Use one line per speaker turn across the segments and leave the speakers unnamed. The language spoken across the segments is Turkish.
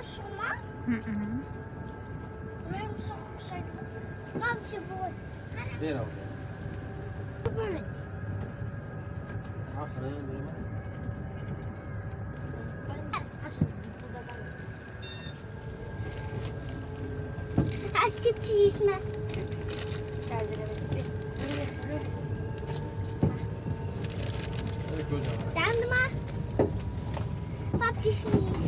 sokmuş ama. Buraya mı sokmuşaydı? Tam şey bu.
Ver al.
Böyle.
Aferin böyle.
Az çiftçi ismi.
Öyle göz var.
Yandım ha. Bak dişmiyiz.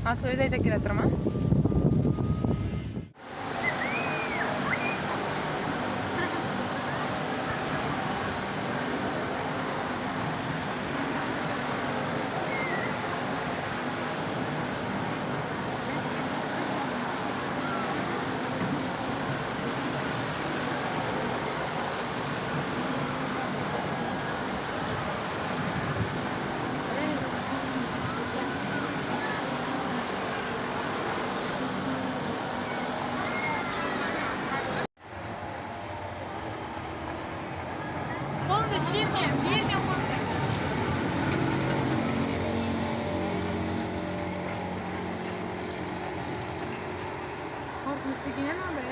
Aslı öyle de girelim ama. Dźwignię wątek. Korkmuş yine ne oluyor?